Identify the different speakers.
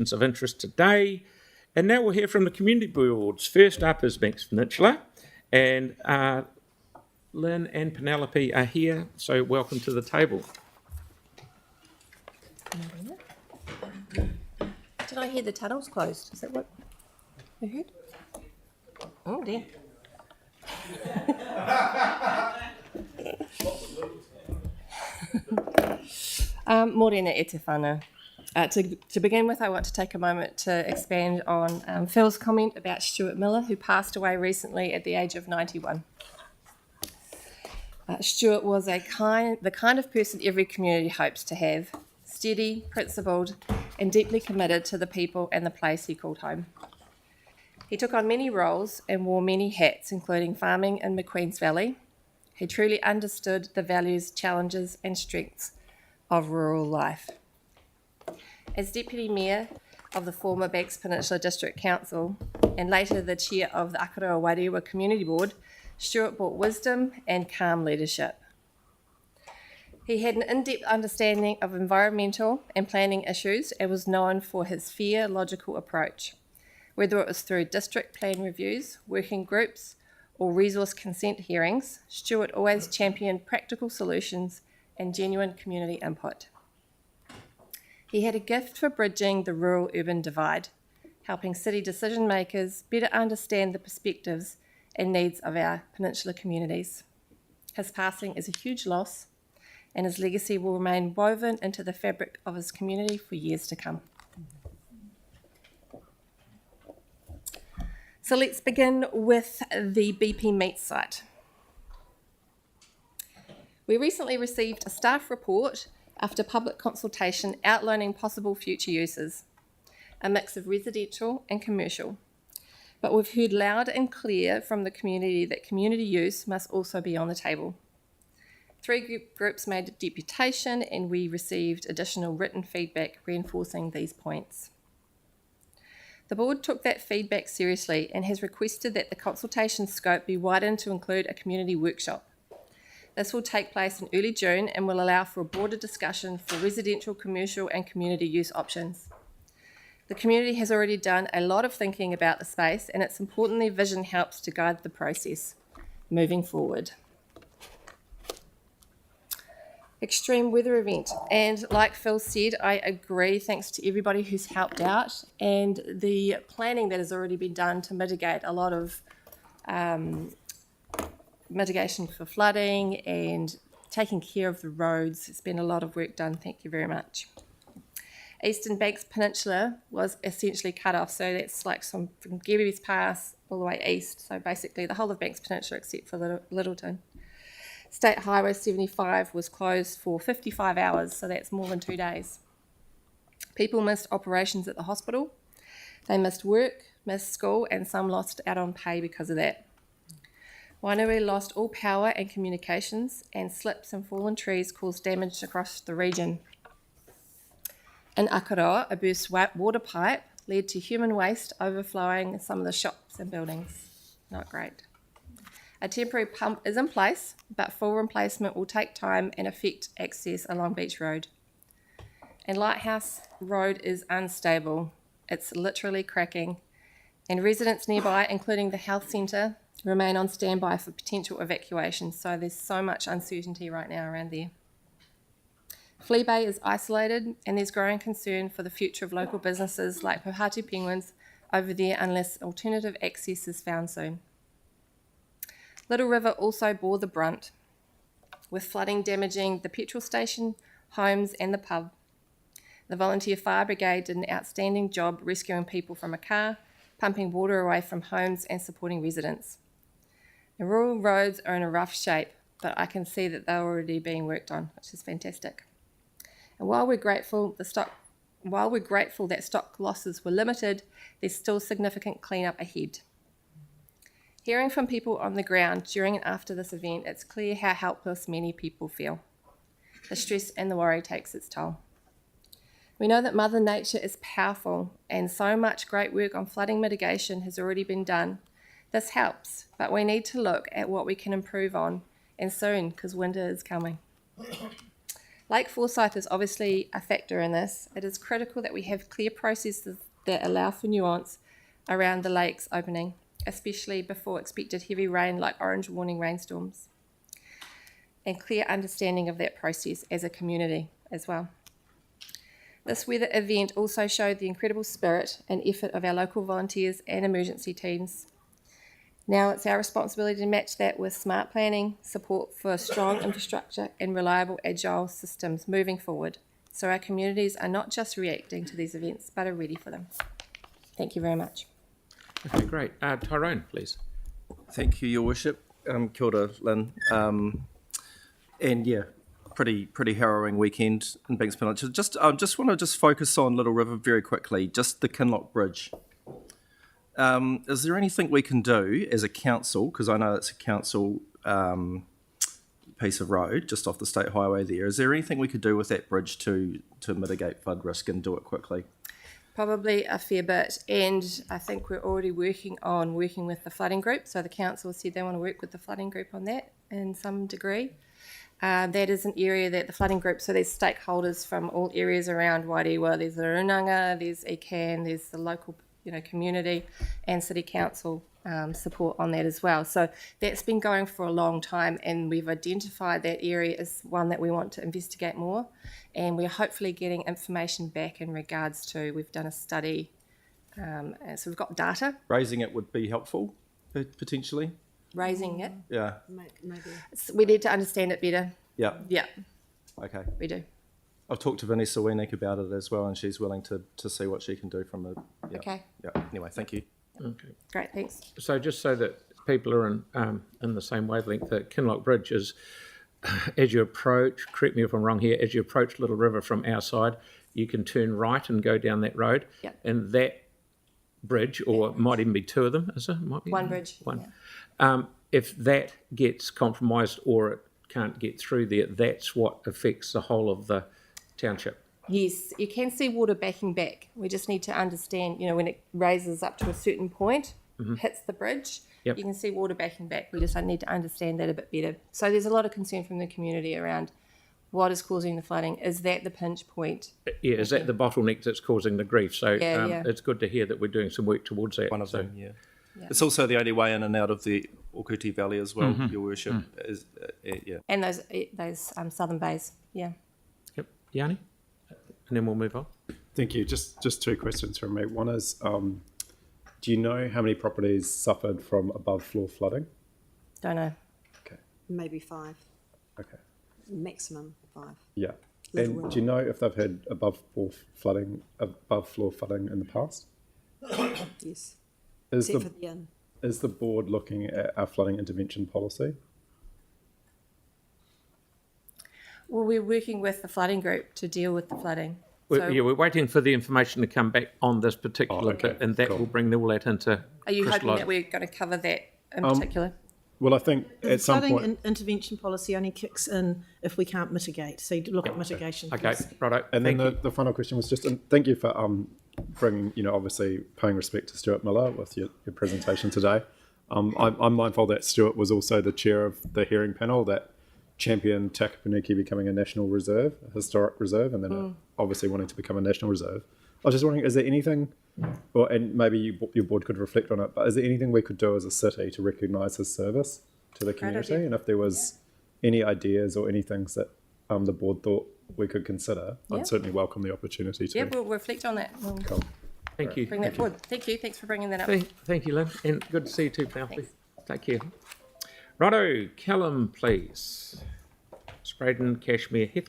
Speaker 1: of interest today. And now we'll hear from the community boards. First up is Banks Peninsula, and Lynn and Penelope are here, so welcome to the table.
Speaker 2: Did I hear the tunnel's closed? Is that what I heard? Oh dear. Morena e te whānau. To begin with, I want to take a moment to expand on Phil's comment about Stuart Miller, who passed away recently at the age of 91. Stuart was the kind of person every community hopes to have: steady, principled, and deeply committed to the people and the place he called home. He took on many roles and wore many hats, including farming in McQueen's Valley. He truly understood the values, challenges, and strengths of rural life. As Deputy Mayor of the former Banks Peninsula District Council and later the Chair of the Akaroa Wairewa Community Board, Stuart brought wisdom and calm leadership. He had an in-depth understanding of environmental and planning issues and was known for his fair, logical approach. Whether it was through district plan reviews, working groups, or resource consent hearings, Stuart always championed practical solutions and genuine community input. He had a gift for bridging the rural-urban divide, helping city decision makers better understand the perspectives and needs of our peninsula communities. His passing is a huge loss, and his legacy will remain woven into the fabric of his community for years to come. So let's begin with the BP meat site. We recently received a staff report after public consultation outlining possible future uses, a mix of residential and commercial. But we've heard loud and clear from the community that community use must also be on the table. 3 groups made a deputation, and we received additional written feedback reinforcing these points. The board took that feedback seriously and has requested that the consultation scope be widened to include a community workshop. This will take place in early June and will allow for a broader discussion for residential, commercial and community use options. The community has already done a lot of thinking about the space, and it's important their vision helps to guide the process moving forward. Extreme weather event, and like Phil said, I agree, thanks to everybody who's helped out and the planning that has already been done to mitigate a lot of mitigation for flooding and taking care of the roads. It's been a lot of work done, thank you very much. Eastern Banks Peninsula was essentially cut off, so that's like from Gebbys Pass all the way east, so basically the whole of Banks Peninsula except for Littleton. State Highway 75 was closed for 55 hours, so that's more than 2 days. People missed operations at the hospital, they missed work, missed school, and some lost out on pay because of that. Wainui lost all power and communications, and slips and fallen trees caused damage across the region. In Akaroa, a burst water pipe led to human waste overflowing some of the shops and buildings. Not great. A temporary pump is in place, but full replacement will take time and affect access along Beach Road. And Lighthouse Road is unstable. It's literally cracking, and residents nearby, including the health centre, remain on standby for potential evacuation, so there's so much uncertainty right now around there. Flea Bay is isolated, and there's growing concern for the future of local businesses like Pohatu Penguins over there unless alternative access is found soon. Little River also bore the brunt, with flooding damaging the petrol station, homes and the pub. The Volunteer Fire Brigade did an outstanding job rescuing people from a car, pumping water away from homes and supporting residents. The rural roads are in a rough shape, but I can see that they're already being worked on, which is fantastic. And while we're grateful that stock losses were limited, there's still significant cleanup ahead. Hearing from people on the ground during and after this event, it's clear how helpless many people feel. The stress and the worry takes its toll. We know that Mother Nature is powerful, and so much great work on flooding mitigation has already been done. This helps, but we need to look at what we can improve on, and soon, because winter is coming. Lake Forsyth is obviously a factor in this. It is critical that we have clear processes that allow for nuance around the lakes opening, especially before expected heavy rain like orange warning rainstorms, and clear understanding of that process as a community as well. This weather event also showed the incredible spirit and effort of our local volunteers and emergency teams. Now it's our responsibility to match that with smart planning, support for strong infrastructure and reliable agile systems moving forward, so our communities are not just reacting to these events but are ready for them. Thank you very much.
Speaker 1: Okay, great. Tyrone, please.
Speaker 3: Thank you, Your Worship. Kia ora, Lynn. And yeah, pretty harrowing weekend in Banks Peninsula. Just want to focus on Little River very quickly. Just the Kinloch Bridge. Is there anything we can do as a council? Because I know it's a council piece of road just off the state highway there. Is there anything we could do with that bridge to mitigate flood risk and do it quickly?
Speaker 2: Probably a fair bit, and I think we're already working with the flooding group. So the council said they want to work with the flooding group on that in some degree. That is an area that the flooding group, so there's stakeholders from all areas around Wairewa. There's the Runanga, there's ECAN, there's the local community and city council support on that as well. So that's been going for a long time, and we've identified that area as one that we want to investigate more, and we're hopefully getting information back in regards to, we've done a study, so we've got data.
Speaker 3: Raising it would be helpful, potentially.
Speaker 2: Raising it?
Speaker 3: Yeah.
Speaker 4: Maybe.
Speaker 2: We need to understand it better.
Speaker 3: Yeah.
Speaker 2: Yeah,
Speaker 3: Okay.
Speaker 2: we do.
Speaker 3: I've talked to Vanessa Wenek about it as well, and she's willing to see what she can do from it. Yeah.
Speaker 2: Okay.
Speaker 3: Yeah. Anyway, thank you.
Speaker 1: Okay.
Speaker 2: Great, thanks.
Speaker 1: So just so that people are in the same wavelength, the Kinloch Bridge is, as you approach, correct me if I'm wrong here, as you approach Little River from our side, you can turn right and go down that road.
Speaker 2: Yep.
Speaker 1: And that bridge, or it might even be two of them, is it? Might be
Speaker 2: One bridge.
Speaker 1: One.
Speaker 2: Yeah.
Speaker 1: If that gets compromised or it can't get through there, that's what affects the whole of the township.
Speaker 2: Yes, you can see water backing back. We just need to understand, when it raises up to a certain point, hits the bridge,
Speaker 1: Yep.
Speaker 2: you can see water backing back. We just need to understand that a bit better. So there's a lot of concern from the community around what is causing the flooding. Is that the pinch point?
Speaker 1: Yeah, is that the bottleneck that's causing the grief? So
Speaker 2: Yeah.
Speaker 1: it's good to hear that we're doing some work towards that.
Speaker 3: One of
Speaker 1: So,
Speaker 3: them, yeah. It's also the only way in and out of the Okuti Valley as well, Your Worship. Is, yeah.
Speaker 2: And those southern bays, yeah.
Speaker 1: Yep. Yanni? And then we'll move on.
Speaker 5: Thank you. Just two questions from me. One is, do you know how many properties suffered from above floor flooding?
Speaker 2: Don't know.
Speaker 5: Okay.
Speaker 4: Maybe 5.
Speaker 5: Okay.
Speaker 4: Maximum 5.
Speaker 5: Yeah.
Speaker 4: Little
Speaker 5: And
Speaker 4: River.
Speaker 5: do you know if they've had above floor flooding in the past?
Speaker 4: Yes.
Speaker 5: Is
Speaker 4: Except
Speaker 5: the
Speaker 4: for the inn.
Speaker 5: is the board looking at our flooding intervention policy?
Speaker 2: Well, we're working with the flooding group to deal with the flooding.
Speaker 1: We're waiting for the information to come back on this particular
Speaker 5: okay,
Speaker 1: bit, and that
Speaker 5: cool.
Speaker 1: will bring all that into
Speaker 2: Are you hoping
Speaker 1: crystallise.
Speaker 2: that we're going to cover that in particular?
Speaker 5: Well, I think
Speaker 4: The
Speaker 5: at some
Speaker 4: flooding
Speaker 5: point,
Speaker 4: intervention policy only kicks in if we can't mitigate. So you look at mitigation.
Speaker 1: Okay,
Speaker 4: first.
Speaker 1: righto.
Speaker 5: and then
Speaker 1: Thank you.
Speaker 5: the final question was just, and thank you for bringing, obviously paying respect to Stuart Miller with your presentation today. I'm mindful that Stuart was also the chair of the hearing panel that championed Takapuniki becoming a national reserve, a historic reserve, and then obviously wanting to become a national reserve. I was just wondering, is there anything, and maybe your board could reflect on it, but is there anything we could do as a city to recognise his service to the community?
Speaker 2: idea.
Speaker 5: And if there was any ideas or any things that the board thought we could consider,
Speaker 2: Yeah.
Speaker 5: I'd certainly welcome the opportunity to.
Speaker 2: Yeah, we'll reflect on that. We'll
Speaker 5: Cool.
Speaker 1: Thank you.
Speaker 2: bring that forward. Thank you. Thanks for bringing that up.
Speaker 1: Thank you, Lynn. And good to see you too, Penelope.
Speaker 2: Thanks.
Speaker 1: Take care. Righto, Callum, please. Spraden, Cashmere, Heathcote.